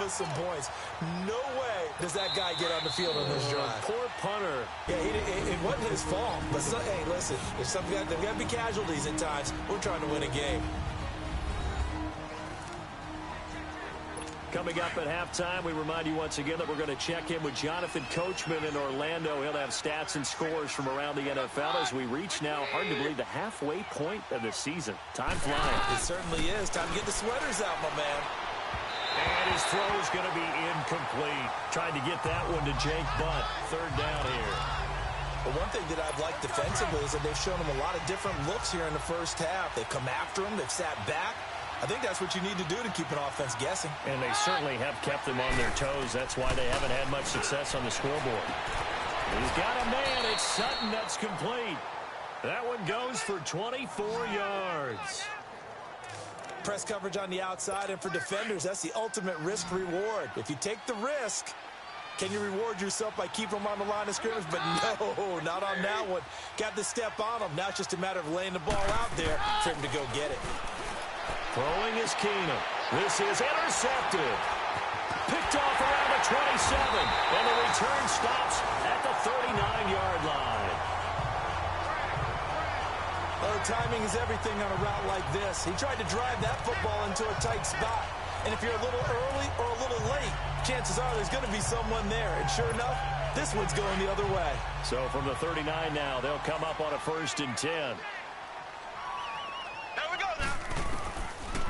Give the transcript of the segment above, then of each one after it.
us some points. No way does that guy get on the field on this drive. Poor punter. Yeah, it wasn't his fault. But, hey, listen, there's got to be casualties at times. We're trying to win a game. Coming up at halftime, we remind you once again that we're going to check in with Jonathan Coachman in Orlando. He'll have stats and scores from around the NFL as we reach now, hard to believe, the halfway point of the season. Time flying. It certainly is. Time to get the sweaters out, my man. And his throw is going to be incomplete. Tried to get that one to Jake Butt. Third down here. But one thing that I've liked defensively is that they've shown him a lot of different looks here in the first half. They've come after him. They've sat back. I think that's what you need to do to keep an offense guessing. And they certainly have kept them on their toes. That's why they haven't had much success on the scoreboard. He's got a man. It's Sutton. That's complete. That one goes for 24 yards. Press coverage on the outside, and for defenders, that's the ultimate risk-reward. If you take the risk, can you reward yourself by keeping them on the line of scrimmage? But no, not on that one. Got the step on them. Now it's just a matter of laying the ball out there for him to go get it. Throwing is Keenum. This is intercepted. Picked off around the 27. And the return stops at the 39-yard line. Well, timing is everything on a route like this. He tried to drive that football into a tight spot. And if you're a little early or a little late, chances are there's going to be someone there. And sure enough, this one's going the other way. So from the 39 now, they'll come up on a 1st and 10.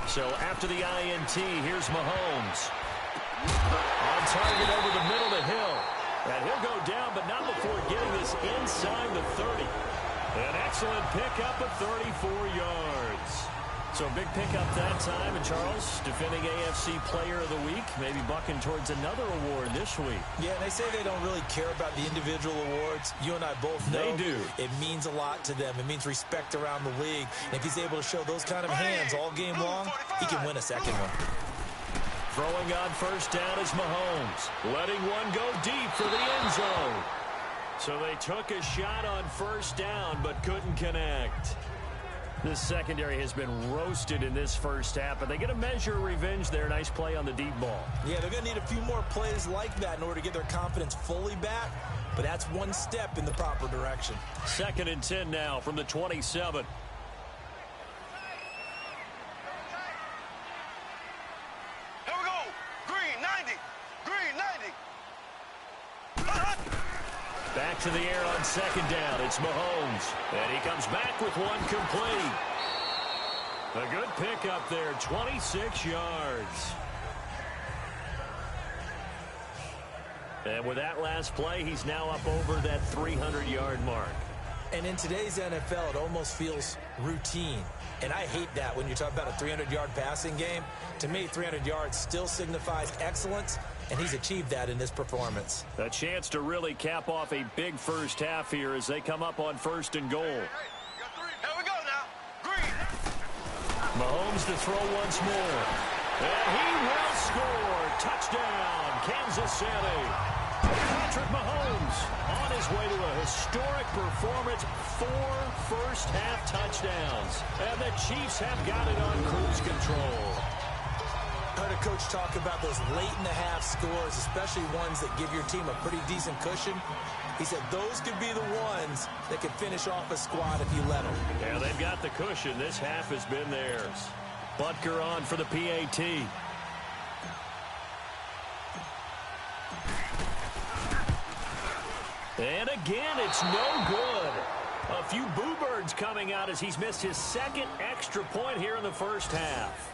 So after the INT, here's Mahomes. On target over the middle to Hill. And he'll go down, but not before getting this inside the 30. An excellent pickup of 34 yards. So big pickup that time. And Charles, defending AFC Player of the Week, maybe bucking towards another award this week. Yeah, they say they don't really care about the individual awards. You and I both know they do. It means a lot to them. It means respect around the league. And if he's able to show those kind of hands all game long, he can win a second one. Throwing on 1st down is Mahomes. Letting one go deep for the end zone. So they took a shot on 1st down, but couldn't connect. This secondary has been roasted in this first half, but they get a measure of revenge there. Nice play on the deep ball. Yeah, they're going to need a few more plays like that in order to get their confidence fully back, but that's one step in the proper direction. 2nd and 10 now from the 27. Here we go. Green 90. Green 90. Back to the air on 2nd down. It's Mahomes. And he comes back with one complete. A good pickup there, 26 yards. And with that last play, he's now up over that 300-yard mark. And in today's NFL, it almost feels routine. And I hate that when you talk about a 300-yard passing game. To me, 300 yards still signifies excellence, and he's achieved that in this performance. A chance to really cap off a big first half here as they come up on 1st and goal. Here we go now. Green. Mahomes to throw once more. And he will score. Touchdown, Kansas City. Patrick Mahomes on his way to a historic performance. 4 first-half touchdowns. And the Chiefs have got it on cruise control. Heard a coach talk about those late-in-the-half scores, especially ones that give your team a pretty decent cushion. He said those could be the ones that could finish off a squad if you let them. Yeah, they've got the cushion. This half has been theirs. Butker on for the PAT. And again, it's no good. A few boo birds coming out as he's missed his 2nd extra point here in the first half.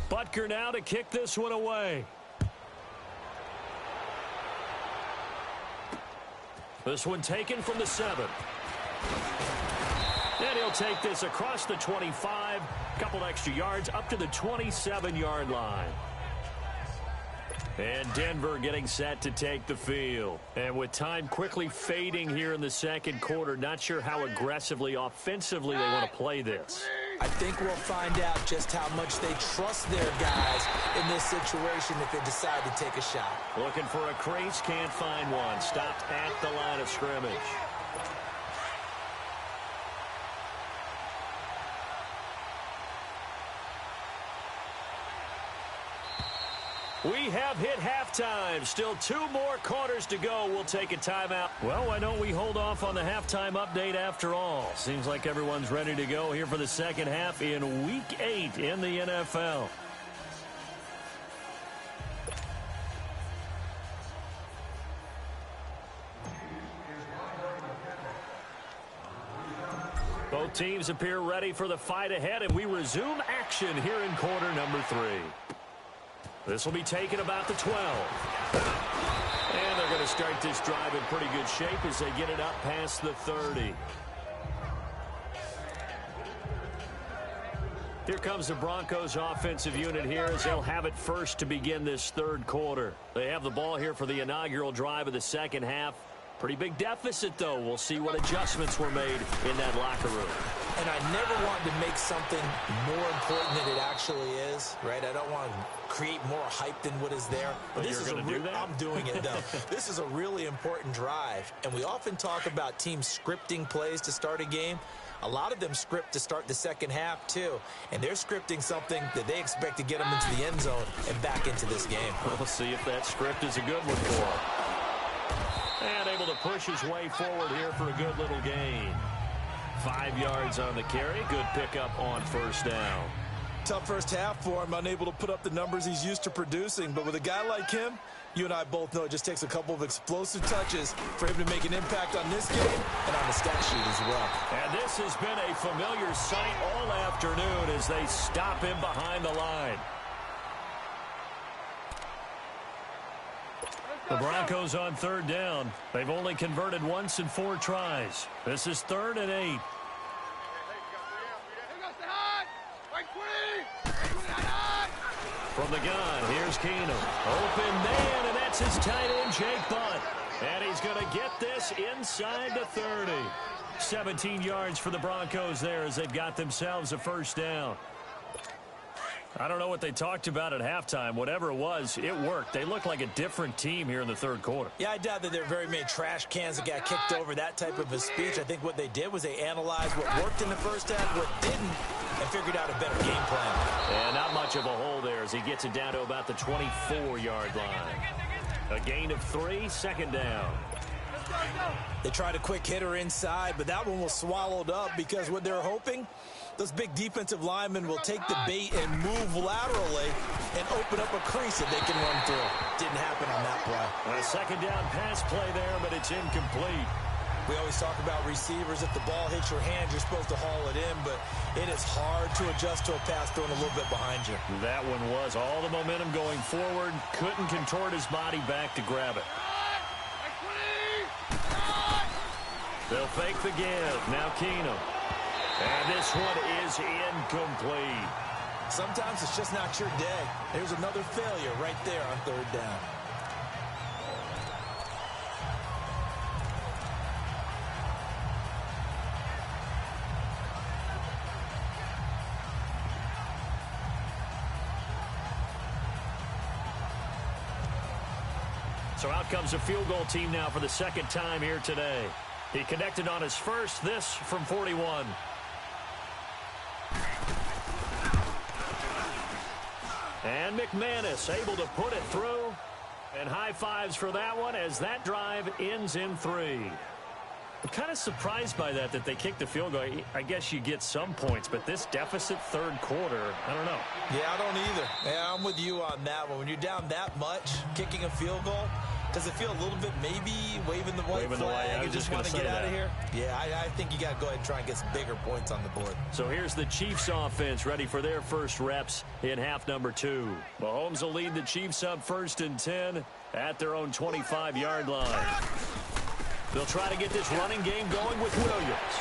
Butker now to kick this one away. This one taken from the 7. And he'll take this across the 25. Couple extra yards up to the 27-yard line. And Denver getting set to take the field. And with time quickly fading here in the 2nd quarter, not sure how aggressively, offensively they want to play this. I think we'll find out just how much they trust their guys in this situation if they decide to take a shot. Looking for a crease, can't find one. Stopped at the line of scrimmage. We have hit halftime. Still 2 more quarters to go. We'll take a timeout. Well, why don't we hold off on the halftime update after all? Seems like everyone's ready to go here for the second half in Week 8 in the NFL. Both teams appear ready for the fight ahead, and we resume action here in quarter number 3. This will be taken about the 12. And they're going to start this drive in pretty good shape as they get it up past the 30. Here comes the Broncos offensive unit here as they'll have it first to begin this third quarter. They have the ball here for the inaugural drive of the second half. Pretty big deficit, though. We'll see what adjustments were made in that locker room. And I never wanted to make something more important than it actually is, right? I don't want to create more hype than what is there. But this is going to do that? I'm doing it, though. This is a really important drive. And we often talk about teams scripting plays to start a game. A lot of them script to start the second half, too. And they're scripting something that they expect to get them into the end zone and back into this game. We'll see if that script is a good one for them. And able to push his way forward here for a good little gain. 5 yards on the carry. Good pickup on first down. Tough first half for him, unable to put up the numbers he's used to producing. But with a guy like him, you and I both know it just takes a couple of explosive touches for him to make an impact on this game and on the stat sheet as well. And this has been a familiar sight all afternoon as they stop him behind the line. The Broncos on third down. They've only converted once in 4 tries. This is 3rd and 8. From the gun, here's Keenum. Open man, and that's his tight end, Jake Butt. And he's going to get this inside the 30. 17 yards for the Broncos there as they've got themselves a first down. I don't know what they talked about at halftime. Whatever it was, it worked. They look like a different team here in the third quarter. Yeah, I doubt that there are very many trash cans that got kicked over, that type of a speech. I think what they did was they analyzed what worked in the first half, what didn't, and figured out a better game plan. And not much of a hole there as he gets it down to about the 24-yard line. A gain of 3, second down. They tried a quick hitter inside, but that one was swallowed up because what they're hoping, those big defensive linemen will take the bait and move laterally and open up a crease that they can run through. Didn't happen on that play. A second down pass play there, but it's incomplete. We always talk about receivers. If the ball hits your hand, you're supposed to haul it in, but it is hard to adjust to a pass thrown a little bit behind you. That one was all the momentum going forward. Couldn't contort his body back to grab it. They'll fake the give. Now Keenum. And this one is incomplete. Sometimes it's just not your day. There's another failure right there on third down. So out comes a field goal team now for the second time here today. He connected on his first, this from 41. And McManus able to put it through. And high fives for that one as that drive ends in 3. I'm kind of surprised by that they kicked the field goal. I guess you get some points, but this deficit third quarter, I don't know. Yeah, I don't either. Yeah, I'm with you on that one. When you're down that much, kicking a field goal, does it feel a little bit maybe waving the white flag and just want to get out of here? Yeah, I think you got to go ahead and try and get some bigger points on the board. So here's the Chiefs offense ready for their first reps in half number 2. Mahomes will lead the Chiefs up 1st and 10 at their own 25-yard line. They'll try to get this running game going with Williams.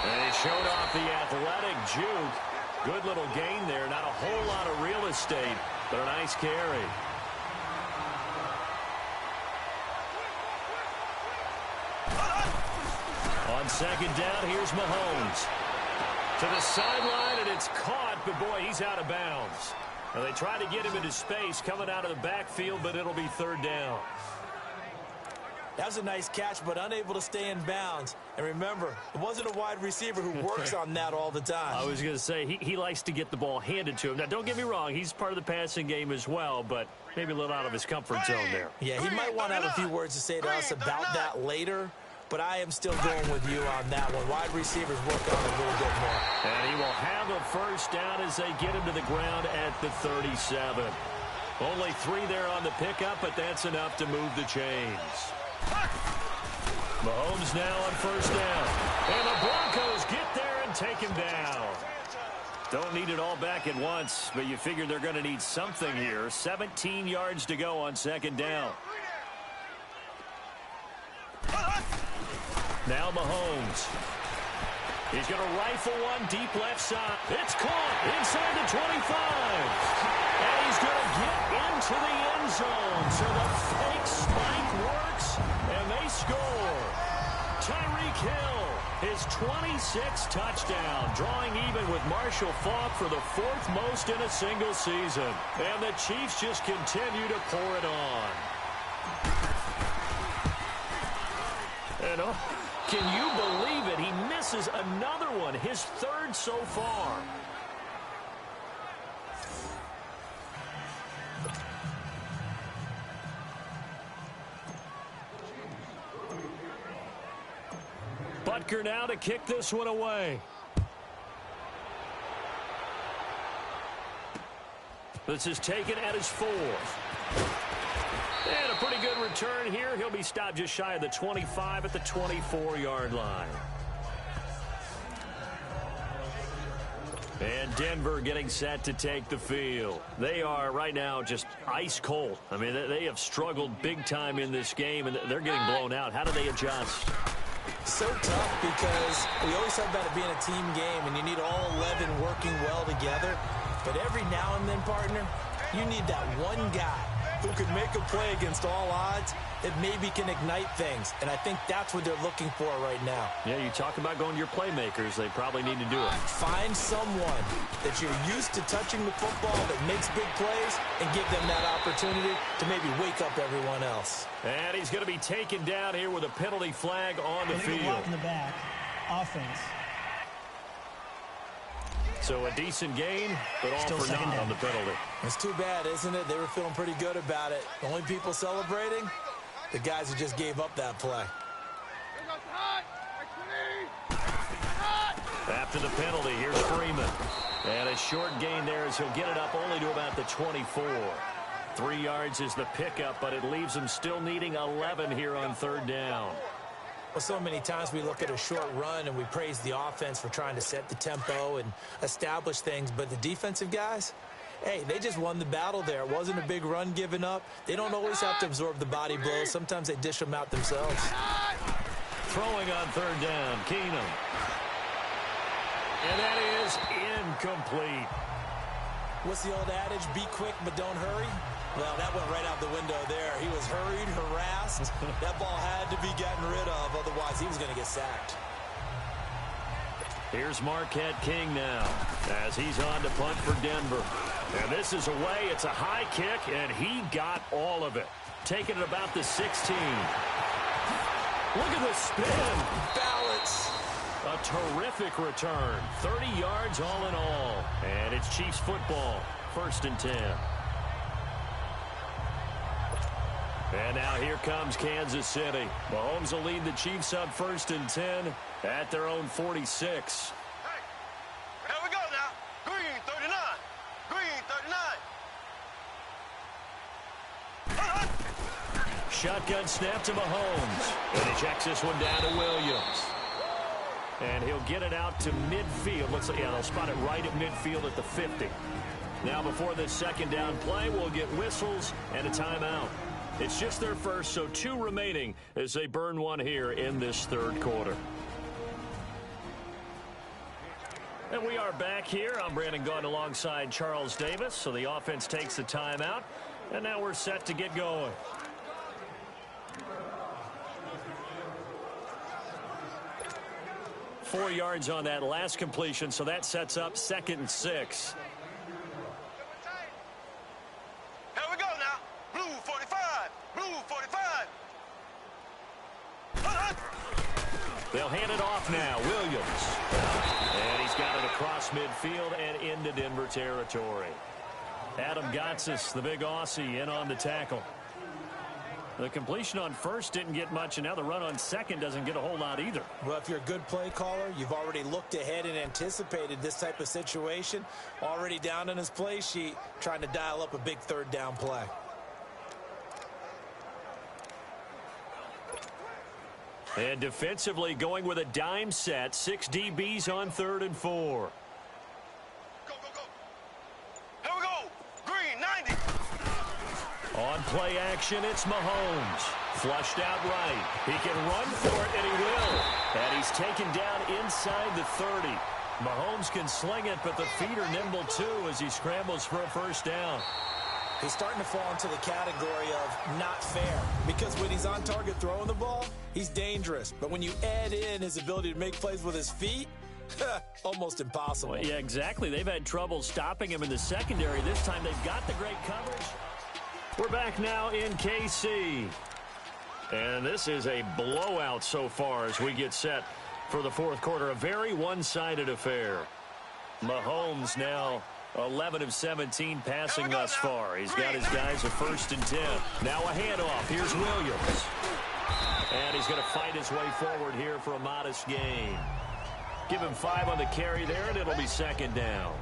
And he showed off the athletic juke. Good little gain there. Not a whole lot of real estate, but a nice carry. On second down, here's Mahomes. To the sideline, and it's caught, but boy, he's out of bounds. And they try to get him into space coming out of the backfield, but it'll be third down. That was a nice catch, but unable to stay in bounds. And remember, it wasn't a wide receiver who works on that all the time. I was going to say, he likes to get the ball handed to him. Now, don't get me wrong, he's part of the passing game as well, but maybe a little out of his comfort zone there. Yeah, he might want to have a few words to say to us about that later, but I am still going with you on that one. Wide receivers work on it a little bit more. And he will have a first down as they get him to the ground at the 37. Only 3 there on the pickup, but that's enough to move the chains. Mahomes now on first down. And the Broncos get there and take him down. Don't need it all back at once, but you figure they're going to need something here. 17 yards to go on second down. Now Mahomes. He's going to rifle one deep left side. It's caught inside the 25. And he's going to get into the end zone. So the fake spike works, and they score. Tyreek Hill, his 26th touchdown, drawing even with Marshall Faulk for the 4th most in a single season. And the Chiefs just continue to pour it on. And can you believe it? He misses another one, his 3rd so far. Butker now to kick this one away. This is taken at his 4th. And a pretty good return here. He'll be stopped just shy of the 25 at the 24-yard line. And Denver getting set to take the field. They are right now just ice cold. I mean, they have struggled big time in this game, and they're getting blown out. How do they adjust? So tough because we always talk about it being a team game, and you need all 11 working well together. But every now and then, partner, you need that one guy who can make a play against all odds that maybe can ignite things. And I think that's what they're looking for right now. Yeah, you talk about going to your playmakers. They probably need to do it. Find someone that you're used to touching the football that makes big plays and give them that opportunity to maybe wake up everyone else. And he's going to be taken down here with a penalty flag on the field. Block in the back. Offense. So a decent gain, but all Still for naught down on the penalty. It's too bad, isn't it? They were feeling pretty good about it. The only people celebrating, the guys who just gave up that play. After the penalty, here's Freeman. And a short gain there as he'll get it up only to about the 24. 3 yards is the pickup, but it leaves him still needing 11 here on third down. Well, so many times we look at a short run and we praise the offense for trying to set the tempo and establish things, but the defensive guys, hey, they just won the battle there. It wasn't a big run given up. They don't always have to absorb the body blows. Sometimes they dish them out themselves. Throwing on third down, Keenum. And that is incomplete. What's the old adage? Be quick, but don't hurry. Well, that went right out the window there. He was hurried, harassed. That ball had to be gotten rid of, otherwise he was going to get sacked. Here's Marquette King now as he's on to punt for Denver. And this is away. It's a high kick, and he got all of it. Taking it about the 16. Look at the spin. Balance. A terrific return. 30 yards all in all. And it's Chiefs football. 1st and 10. And now here comes Kansas City. Mahomes will lead the Chiefs up 1st and 10 at their own 46. Here we go now. Green 39. Green 39. Shotgun snap to Mahomes. And he checks this one down to Williams. And he'll get it out to midfield. Looks like, yeah, they'll spot it right at midfield at the 50. Now before this second down play, we'll get whistles and a timeout. It's just their first, so 2 remaining as they burn one here in this third quarter. And we are back here. I'm Brandon Gaudin alongside Charles Davis. So the offense takes the timeout, and now we're set to get going. 4 yards on that last completion, so that sets up 2nd and 6. Here we go now. Blue 45. Blue 45. They'll hand it off now. Williams. And he's got it across midfield and into Denver territory. Adam Gotsis, the big Aussie, in on the tackle. The completion on first didn't get much, and now the run on second doesn't get a whole lot either. Well, if you're a good play caller, you've already looked ahead and anticipated this type of situation. Already down in his play sheet, trying to dial up a big 3rd down play. And defensively going with a dime set. 6 DBs on 3rd and 4. Go, go, go. Here we go. Green 90. On play action, it's Mahomes. Flushed out right. He can run for it, and he will. And he's taken down inside the 30. Mahomes can sling it, but the feet are nimble too as he scrambles for a 1st down. He's starting to fall into the category of not fair, because when he's on target throwing the ball, he's dangerous. But when you add in his ability to make plays with his feet, almost impossible. Well, yeah, exactly. They've had trouble stopping him in the secondary. This time they've got the great coverage. We're back now in KC. And this is a blowout so far as we get set for the 4th quarter. A very one-sided affair. Mahomes now 11 of 17 passing thus far. He's got his guys a 1st and 10. Now a handoff. Here's Williams. And he's going to fight his way forward here for a modest gain. Give him 5 on the carry there, and it'll be 2nd down.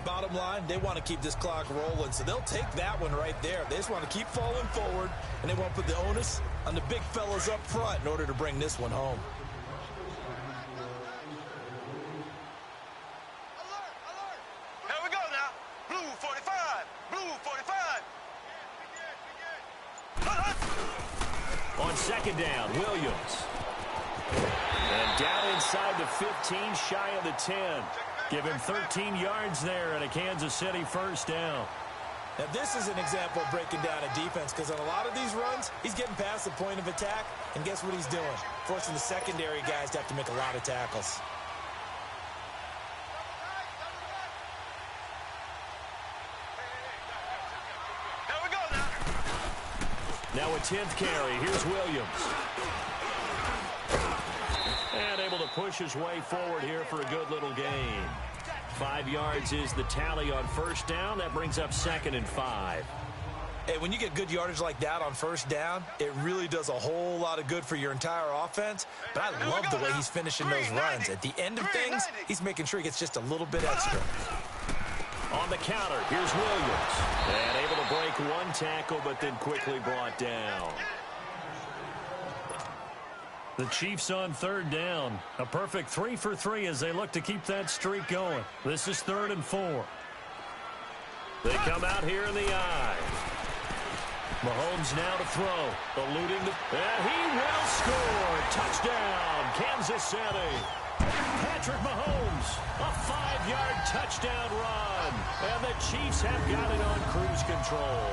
Bottom line, they want to keep this clock rolling, so they'll take that one right there. They just want to keep falling forward, and they want to put the onus on the big fellas up front in order to bring this one home. Alert, alert. Here we go now. Blue 45. Blue 45. On 2nd down, Williams. And down inside the 15, shy of the 10. Give him 13 yards there and a Kansas City 1st down. Now, this is an example of breaking down a defense, because on a lot of these runs, he's getting past the point of attack, and guess what he's doing? Forcing the secondary guys to have to make a lot of tackles. Here we go now. Now a 10th carry. Here's Williams. And able to push his way forward here for a good little gain. 5 yards is the tally on 1st down. That brings up 2nd and 5. Hey, when you get good yardage like that on 1st down, it really does a whole lot of good for your entire offense. But I love the way he's finishing those runs. At the end of things, he's making sure he gets just a little bit extra. On the counter, here's Williams. And able to break 1 tackle, but then quickly brought down. The Chiefs on 3rd down. A perfect 3 for 3 as they look to keep that streak going. This is 3rd and 4. They come out here in the eye. Mahomes now to throw. Eluding the... And he will score. Touchdown, Kansas City. Patrick Mahomes, a 5-yard touchdown run. And the Chiefs have got it on cruise control.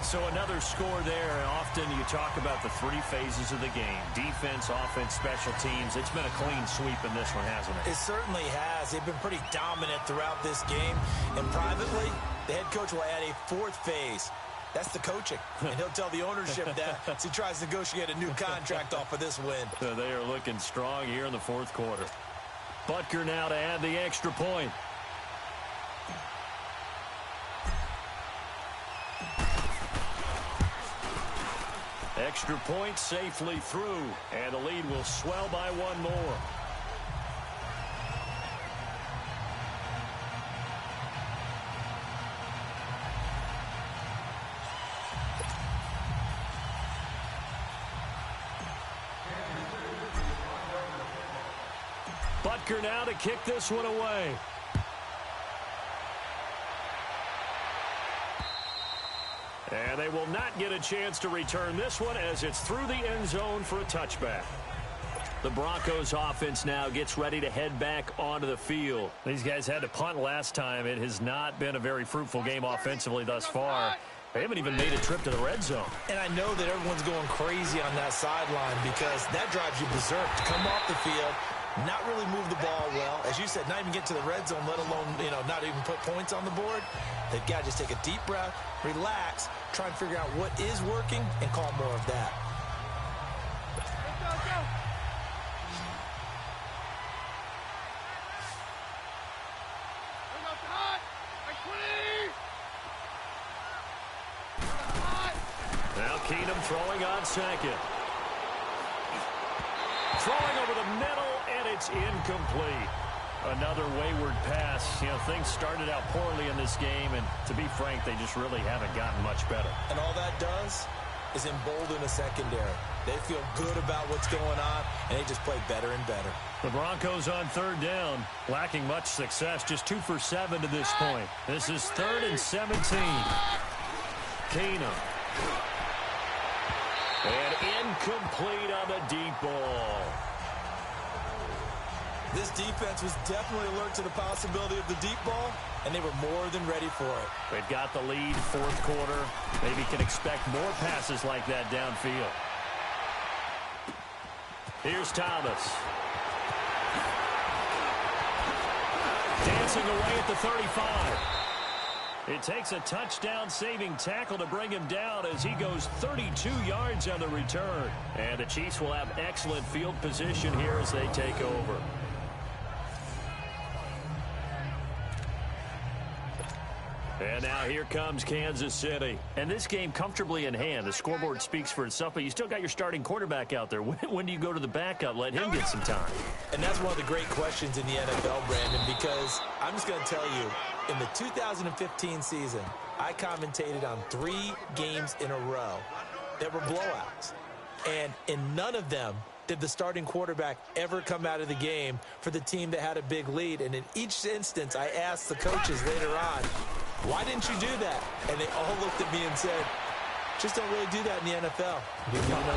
So another score there. Often you talk about the 3 phases of the game. Defense, offense, special teams. It's been a clean sweep in this one, hasn't it? It certainly has. They've been pretty dominant throughout this game. And privately, the head coach will add a 4th phase. That's the coaching. And he'll tell the ownership that as he tries to negotiate a new contract off of this win. So they are looking strong here in the 4th quarter. Butker now to add the extra point. Extra point safely through, and the lead will swell by 1 more. Butker now to kick this one away. And they will not get a chance to return this one as it's through the end zone for a touchback. The Broncos offense now gets ready to head back onto the field. These guys had to punt last time. It has not been a very fruitful game offensively thus far. They haven't even made a trip to the red zone. And I know that everyone's going crazy on that sideline because that drives you berserk to come off the field, not really move the ball well. As you said, not even get to the red zone, let alone, not even put points on the board. They've got to just take a deep breath, relax, try and figure out what is working, and call more of that. Now Keenum throwing on second. Throwing over the middle, and it's incomplete. Another wayward pass. Things started out poorly in this game, and to be frank, they just really haven't gotten much better. And all that does is embolden a secondary. They feel good about what's going on, and they just play better and better. The Broncos on third down, lacking much success, just 2 for 7 to this point. This is 3rd and 17. Keenum. And incomplete on the deep ball. This defense was definitely alert to the possibility of the deep ball, and they were more than ready for it. They've got the lead, fourth quarter. Maybe can expect more passes like that downfield. Here's Thomas. Dancing away at the 35. It takes a touchdown-saving tackle to bring him down as he goes 32 yards on the return. And the Chiefs will have excellent field position here as they take over. And now here comes Kansas City. And this game comfortably in hand. The scoreboard speaks for itself, but you still got your starting quarterback out there. When do you go to the backup? Let him get some time. And that's one of the great questions in the NFL, Brandon, because I'm just going to tell you, in the 2015 season, I commentated on 3 games in a row that were blowouts. And in none of them did the starting quarterback ever come out of the game for the team that had a big lead. And in each instance, I asked the coaches later on, why didn't you do that? And they all looked at me and said, just don't really do that in the NFL.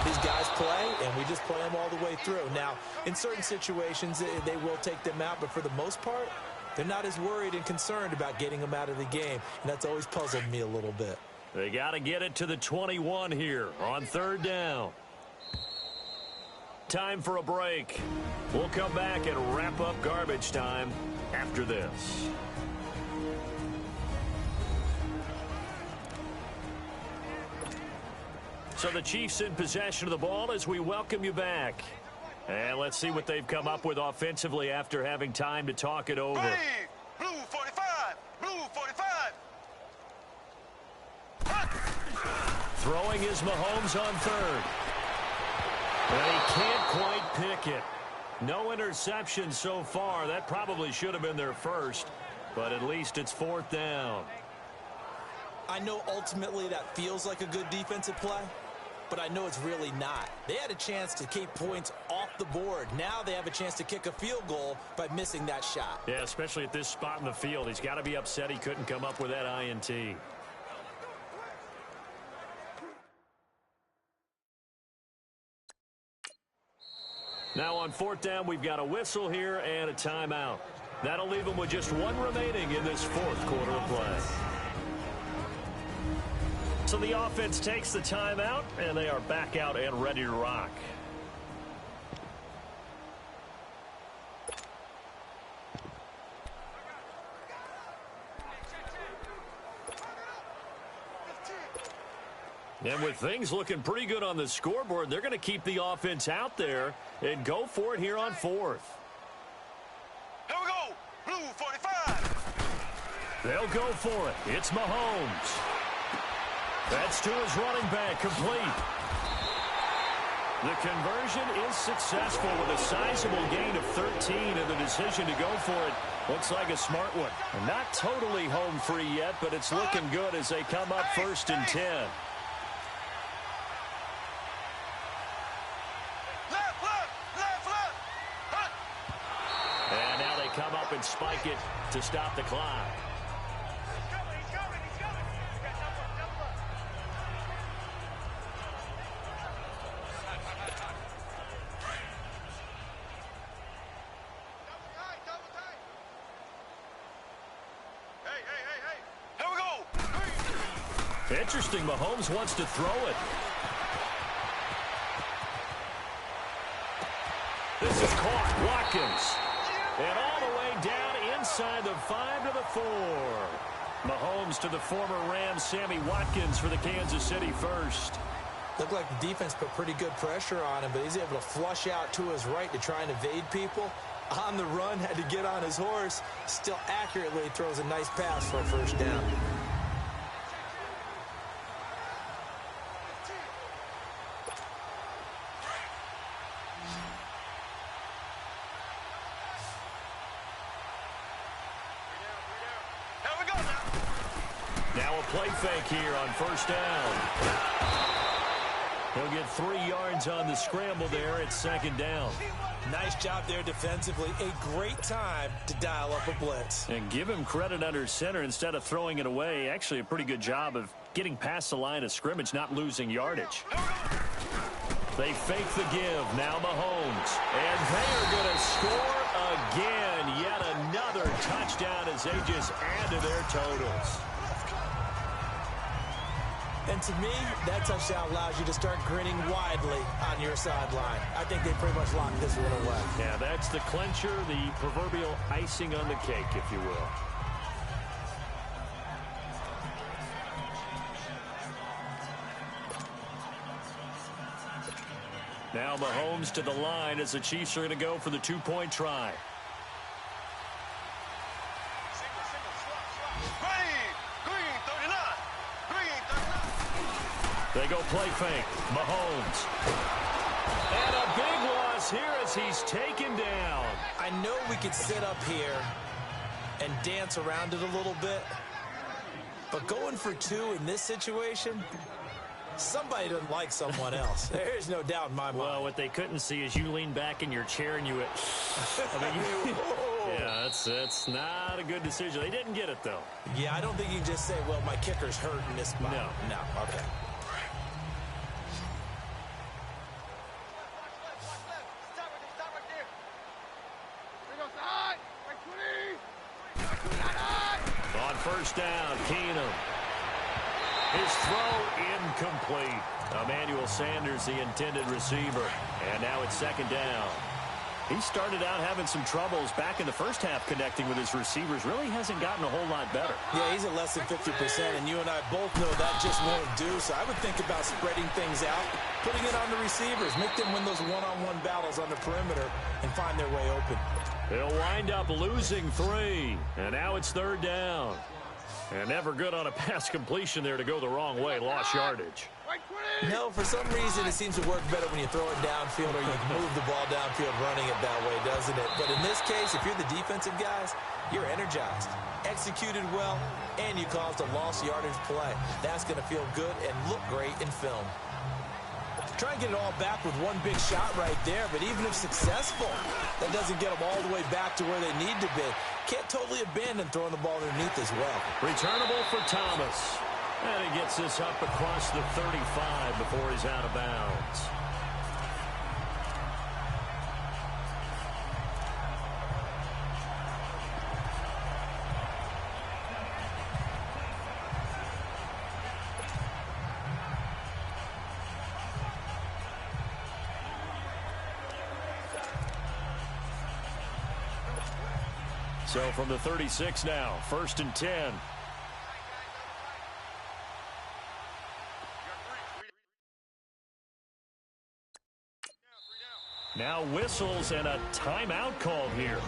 These guys play, and we just play them all the way through. Now, in certain situations, they will take them out, but for the most part, they're not as worried and concerned about getting them out of the game, and that's always puzzled me a little bit. They got to get it to the 21 here on third down. Time for a break. We'll come back and wrap up garbage time after this. So the Chiefs in possession of the ball as we welcome you back. And let's see what they've come up with offensively after having time to talk it over. Blue 45, blue 45. Throwing is Mahomes on third. And he can't quite pick it. No interception so far. That probably should have been their first, but at least it's fourth down. I know ultimately that feels like a good defensive play, but I know it's really not. They had a chance to keep points off the board. Now they have a chance to kick a field goal by missing that shot. Yeah, especially at this spot in the field. He's got to be upset he couldn't come up with that INT. Now on fourth down, we've got a whistle here and a timeout. That'll leave them with just 1 remaining in this fourth quarter of play. So the offense takes the timeout, and they are back out and ready to rock. And with things looking pretty good on the scoreboard, they're going to keep the offense out there and go for it here on fourth. Here we go, blue 45. They'll go for it. It's Mahomes. That's to his running back, complete. The conversion is successful with a sizable gain of 13, and the decision to go for it looks like a smart one. And not totally home free yet, but it's looking good as they come up 1st and 10. And now they come up and spike it to stop the clock. Interesting, Mahomes wants to throw it. This is caught. Watkins. And all the way down inside the 5 to the 4. Mahomes to the former Ram, Sammy Watkins for the Kansas City first. Looked like the defense put pretty good pressure on him, but he's able to flush out to his right to try and evade people. On the run, had to get on his horse. Still accurately throws a nice pass for a first down. Now a play fake here on first down. He'll get 3 yards on the scramble there at second down. Nice job there defensively. A great time to dial up a blitz. And give him credit under center instead of throwing it away. Actually a pretty good job of getting past the line of scrimmage, not losing yardage. They fake the give. Now Mahomes. And they are going to score again. Yet another touchdown as they just add to their totals. And to me, that touchdown allows you to start grinning widely on your sideline. I think they pretty much locked this one away. Yeah, that's the clincher, the proverbial icing on the cake, if you will. Now Mahomes to the line as the Chiefs are going to go for the 2-point try. They go play fake. Mahomes. And a big loss here as he's taken down. I know we could sit up here and dance around it a little bit, but going for 2 in this situation, somebody doesn't like someone else. There's no doubt in my mind. Well, what they couldn't see is you lean back in your chair and you went, yeah, that's not a good decision. They didn't get it, though. Yeah, I don't think you can just say, well, my kicker's hurt in this spot. No, okay. On first down, Keenum. His throw incomplete. Emmanuel Sanders, the intended receiver. And now it's second down. He started out having some troubles back in the first half connecting with his receivers. Really hasn't gotten a whole lot better. Yeah, he's at less than 50%, and you and I both know that just won't do. So I would think about spreading things out, putting it on the receivers, make them win those one-on-one battles on the perimeter and find their way open. They'll wind up losing 3, and now it's third down. And never good on a pass completion there to go the wrong way. Lost yardage. No, for some reason it seems to work better when you throw it downfield or you move the ball downfield running it that way, doesn't it? But in this case, if you're the defensive guys, you're energized, executed well, and you caused a lost yardage play. That's going to feel good and look great in film. Try and get it all back with one big shot right there, but even if successful, that doesn't get them all the way back to where they need to be. Can't totally abandon throwing the ball underneath as well. Returnable for Thomas. And he gets this up across the 35 before he's out of bounds. So from the 36 now, 1st and 10. Now whistles and a timeout called here.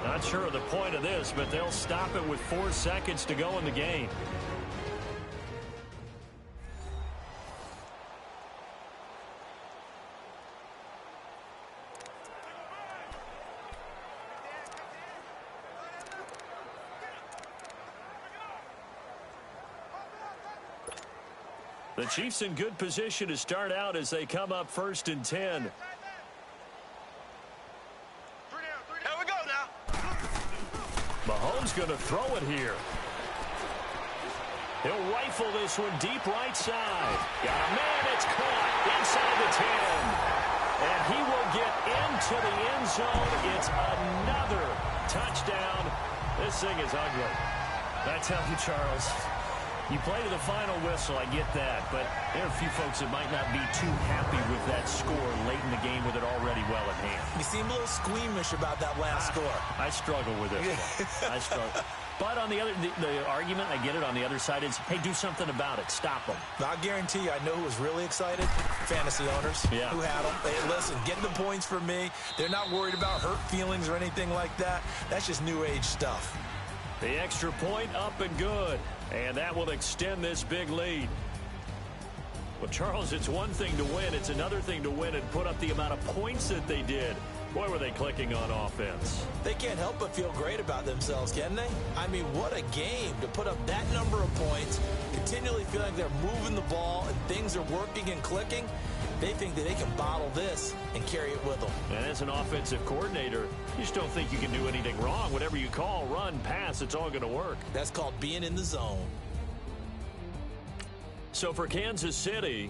Not sure of the point of this, but they'll stop it with 4 seconds to go in the game. The Chiefs in good position to start out as they come up 1st and 10. Here we go now. Mahomes going to throw it here. He'll rifle this one deep right side. Got a man, it's caught inside the 10. And he will get into the end zone. It's another touchdown. This thing is ugly. I tell you, Charles, You play to the final whistle, I get that, but there are a few folks that might not be too happy with that score late in the game with it already well at hand. You seem a little squeamish about that last score. I struggle with it. I struggle. But on the other, the argument, I get it, on the other side is, hey, do something about it. Stop them. I guarantee you, I know who was really excited. Fantasy owners who had them. Hey, listen, get the points for me. They're not worried about hurt feelings or anything like that. That's just new age stuff. The extra point up and good. And that will extend this big lead. Well, Charles, it's one thing to win. It's another thing to win and put up the amount of points that they did. Boy, were they clicking on offense. They can't help but feel great about themselves, can they? I mean, what a game to put up that number of points, continually feel like they're moving the ball and things are working and clicking. They think that they can bottle this and carry it with them. And as an offensive coordinator, you just don't think you can do anything wrong. Whatever you call, run, pass, it's all going to work. That's called being in the zone. So for Kansas City,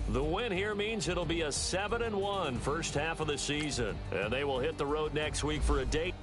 the win here means it'll be a 7-1 first half of the season. And they will hit the road next week for a date.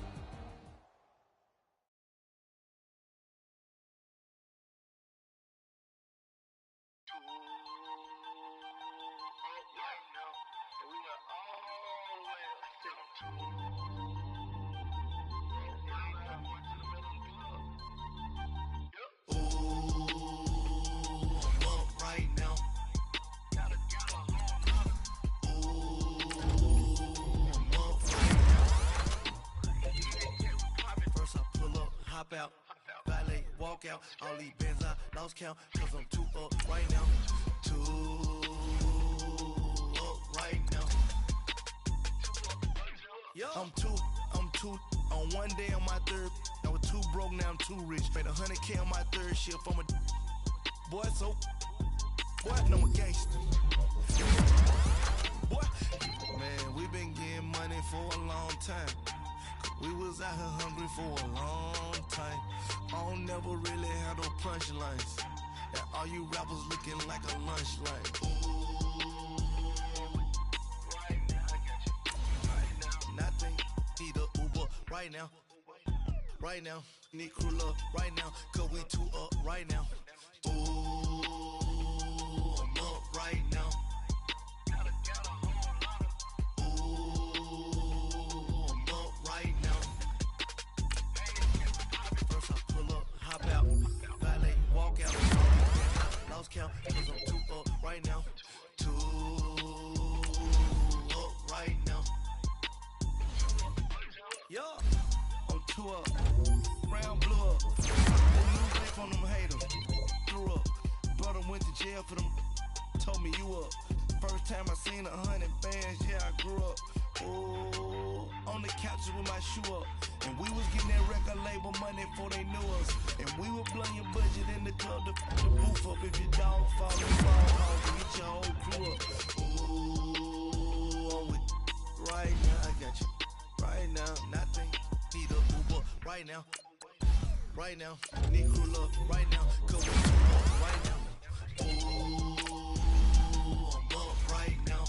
Out, valet, walk out, all these bands I lost count, cause I'm too up right now, too up right now, I'm too, on one day on my third, I was too broke, now I'm too rich, made 100K on my third shift, I'm a boy, so, boy, I know I'm a gangster, boy, man, we been getting money for a long time. We was out here hungry for a long time. I don't never really have no punchlines. And all you rappers looking like a lunch line. Right now, I got you. Right now, nothing. Need a Uber right now. Right now, need crew love right now. Cause we too up right now. Ooh, I'm up right now. Count, cause I'm too up right now. Too up right now. Yeah, I'm too up. Round blew up. New life on them haters. Threw up. Brother went to jail for them. Told me you up. First time I seen 100 bands, yeah, I grew up. Oh, on the couch with my shoe up. And we was getting that record label money before they knew us. And we were blowing your budget in the club to the roof up. If your dog fall, you fall home and get your whole crew up. Ooh, I'm with right now, I got you. Right now, nothing. Need a Uber right now. Right now, need crew love right now. Cause we too up right now. Ooh, I'm up right now.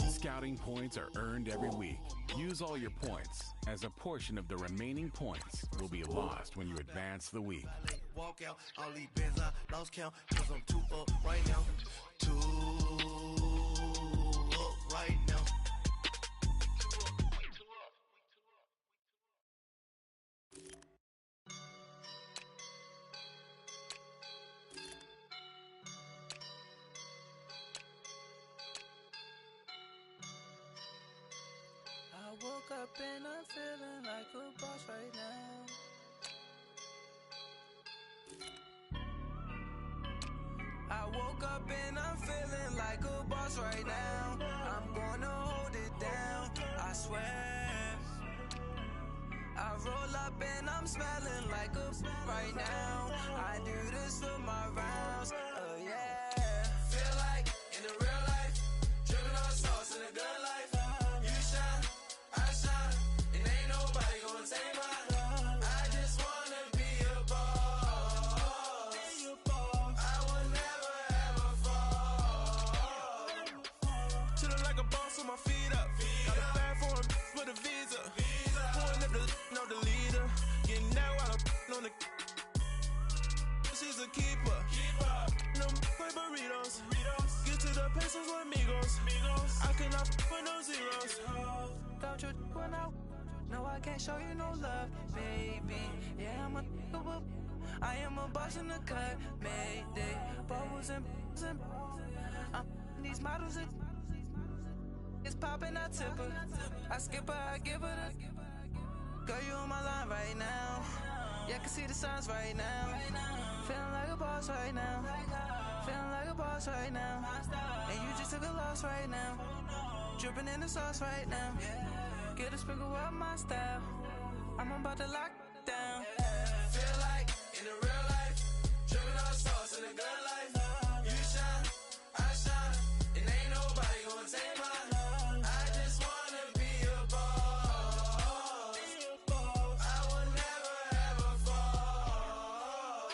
Scouting points are earned every week. Use all your points, as a portion of the remaining points will be lost when you advance the week. Walk out, all these bands I lost count, cause I'm too up right now. Too up right now. I woke up and I'm feeling like a boss right now. I woke up and I'm feeling like a boss right now. I'm gonna hold it down, I swear. I roll up and I'm smelling like a right now. I do this for my rounds, oh yeah. Feel like in the real life, dripping on sauce in a good life. You shine, I shine, and ain't nobody gonna take mine. I just wanna be a boss. I will never ever fall. Chillin' like a boss with my feet up. Got a bag for a with a visa. Pulling up the, know the leader. Getting out while I'm on the. No play burritos. Get to the pesos with amigos. I cannot with no zeros. Don't you when no, I can't show you no love, baby. Yeah, I am a boss in the cut, mayday. Bubbles and I'm these models. It's popping, I tip her. I skip her, I give her the. Girl, you on my line right now. Yeah, I can see the signs right now. Feeling like a boss right now. Feeling like a boss right now. And you just took a loss right now. Dripping in the sauce right now. Get a sprinkle up my style. I'm about to lock down. Feel like in the real life, dripping on sauce in the good life. You shine, I shine, and ain't nobody gonna take mine. I just wanna be a boss. I will never ever fall.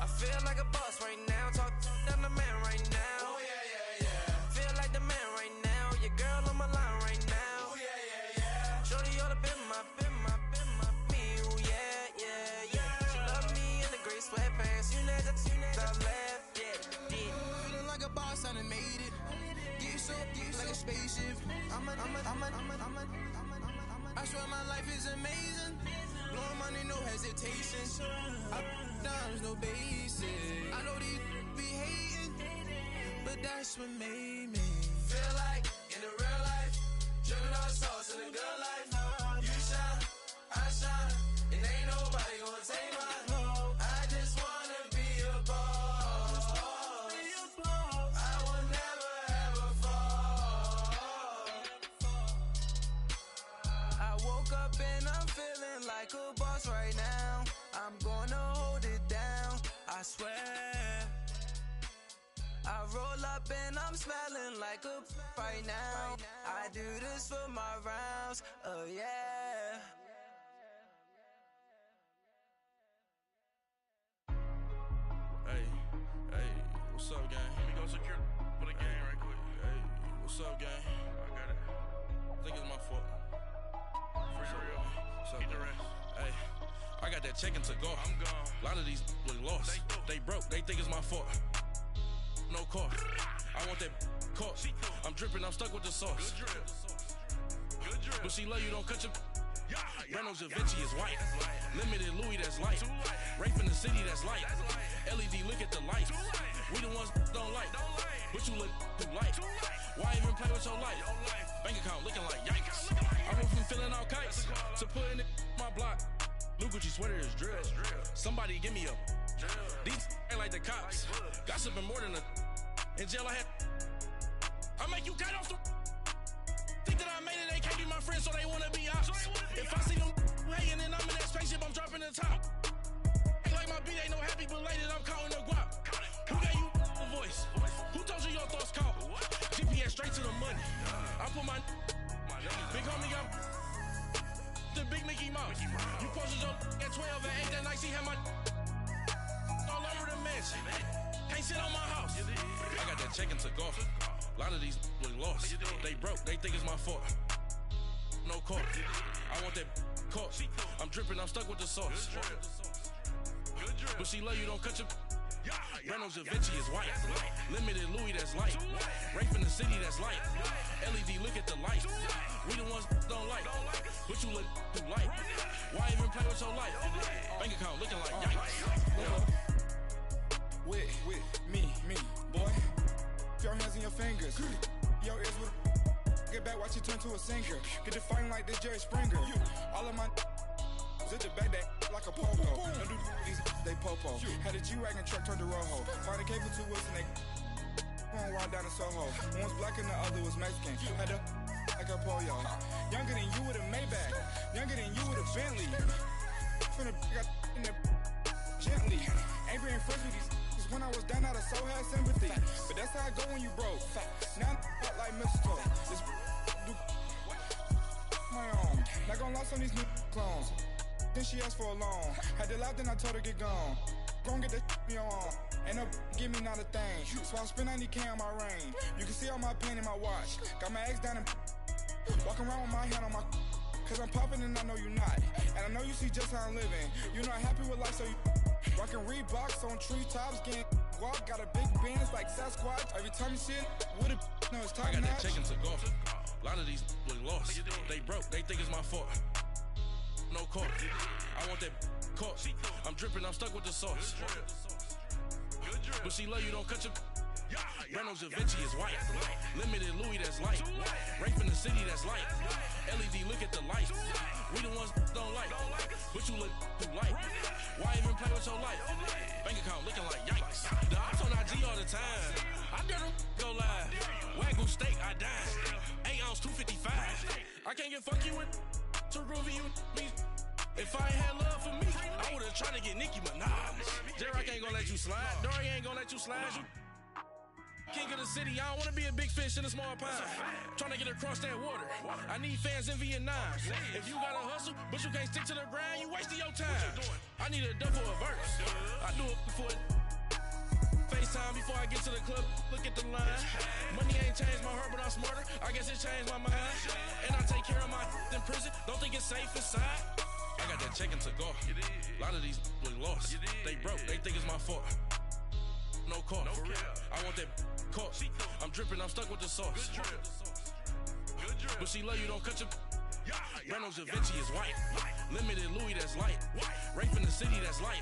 I feel like a boss right now. Talk to the man right now. Oh yeah. Feel like the man right now. Your girl on my line right now. Oh yeah. Shorty oughta been my me. Ooh yeah. She love me in the gray sweatpants. You never I left. Yeah. Feeling like a boss, I done made it. Get so like a spaceship. I swear my life is amazing. Blowing money, no hesitation. Dimes, no basic. I know these be hating, but that's what made me feel like in the real life, dripping on sauce in the good life. You shine, I shine, and ain't nobody gonna take mine. I just wanna be a boss. I will never ever fall. I woke up and I'm feeling like a boss right now. I'm gonna hold it down, I swear. I roll up and I'm smelling like a right now. I do this for my rounds, oh yeah. Hey, what's up, gang? Let me go secure for the game right quick. Hey, what's up, gang? I got it. I think it's my fault. For real. What's up, the rest. Hey, I got that check-in to go. I'm gone. A lot of these was lost. They broke. They think it's my fault. No car. I want that caught. I'm dripping. I'm stuck with the sauce. Good drip. But she love you. Don't cut your. Reynolds Da Vinci is white. Limited Louis, that's light. Rape in the city, that's light. LED, look at the lights. We the ones don't like. But you look too light. Why even play with your life? Bank account looking like yikes. I went from filling out kites to putting it my block. New Gucci sweater is drill. Somebody give me a. These ain't like the cops. Gossiping more than a. In jail I had. I make you cut off the. Think that I made it, they can't be my friends, so they wanna be ops. If I see them hating and I'm in that spaceship, I'm dropping the top. Ain't like my beat, ain't no happy belated, I'm counting the guap. Who gave you a voice? Who told you your thoughts count? GPS straight to the money. I put my big homie got the big Mickey Mouse. You posted your at 12 and 8 that night, she had my all over the mansion. Can't sit on my house. I got that check-in to golf. A lot of these was lost. They broke. They think it's my fault. No car. I want that caught. I'm dripping. I'm stuck with the sauce. But she love you. Don't cut your. Reynolds Da Vinci is white. Limited Louis, that's light. Rape in the city, that's light. LED, look at the lights. We the ones don't like. But you look too light. Why even play with your life? Bank account looking like yikes. With me, boy. Your hands in your fingers. Your ears with get back, watch you turn to a singer. Get to fighting like this Jerry Springer. All of my zip the back that like a popo. Don't do these, they popo. Had a G-Wagon truck turned to Rojo. Find a cable 2 wheels and they going wild down in Soho. One was black and the other was Mexican. Had a like a pollo. Younger than you with a Maybach. Younger than you with a Bentley. From the got in the gently. Ain't being friends with these. When I was down, I so had sympathy. But that's how I go when you broke. Now I'm like mistletoe. This do my own. Not gonna lost on these new clones. Then she asked for a loan. Had to laugh, then I told her get gone. Gon' get that me on. Ain't no give me not a thing. So I spend 90K on my ring. You can see all my pain in my watch. Got my ex down and walking around with my hand on my. Cause I'm popping and I know you not. And I know you see just how I'm living. You're not happy with life, so you. Rockin' Reeboks on treetops, getting guap. Got a big Benz like Sasquatch. Every time you see it, with it, no, it's top notch. I got that chicken to golf. A lot of these look lost. They broke, they think it's my fault. No court. I want that caught. I'm dripping, I'm stuck with the sauce. But she love you, don't cut your. Reynolds Da Vinci is white. Limited Louis, that's light. Rape in the city, that's light. LED, look at the lights. We the ones don't like. But you look too light. Why even play with your life? Bank account looking like yikes. The ops on IG all the time. I dare them go live. Wagyu steak, I dine. 8 ounce, 255. I can't get fuck you with too groovy you me. If I ain't had love for me, I would've tried to get Nicki Minaj. J-Rock ain't gonna let you slide. Dory ain't gonna let you slide. You king of the city, I don't wanna be a big fish in a small pond. Trying to get across that water. I need fans in Vietnam. If you gotta hustle, but you can't stick to the grind, you wasting your time. I need a double a verse. I do it for FaceTime before I get to the club. Look at the line. Money ain't changed my heart, but I'm smarter. I guess it changed my mind. And I take care of my in prison. Don't think it's safe inside. I got that chicken to go. A lot of these look lost. They broke, they think it's my fault. No court. I want that caught. I'm dripping, I'm stuck with the sauce. But she love you, don't cut your. Reynolds Da Vinci is white. Limited Louis, that's light. Rape in the city, that's light.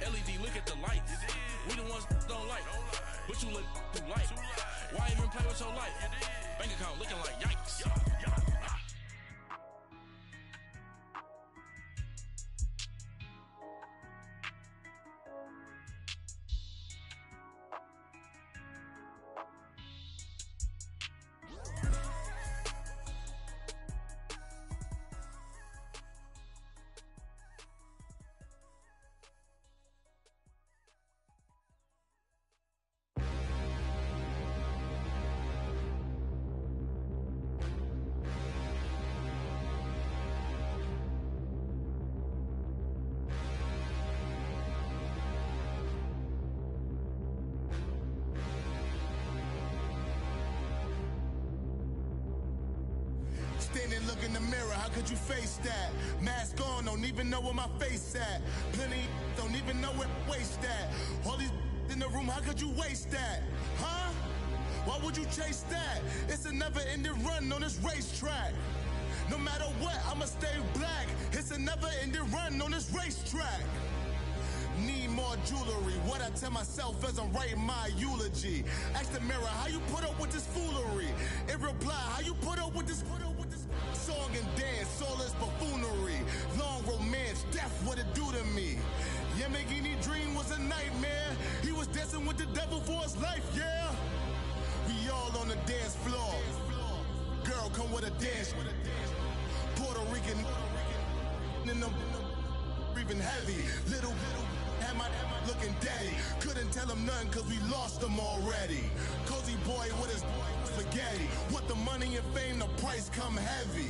LED, look at the lights. We the ones don't like. But you look too light. Why even play with your life? Bank account looking like yikes. Standing, look in the mirror, how could you face that? Mask on, don't even know where my face at. Plenty, don't even know where waist at. All these in the room, how could you waste that? Huh? Why would you chase that? It's a never-ending run on this racetrack. No matter what, I'ma stay black. It's a never-ending run on this racetrack. Need more jewelry, what I tell myself as I'm writing my eulogy. Ask the mirror, how you put up with this foolery? In reply, how you put up with this song and dance, all this buffoonery. Long romance, death, what it do to me? Yamagini dream was a nightmare. He was dancing with the devil for his life, yeah. We all on the dance floor. Girl, come with a dance. Puerto Rican in them breathing heavy. Little am I looking daddy. Couldn't tell him nothing cause we lost him already. Cozy boy with his spaghetti. Want the money and fame, the price come heavy.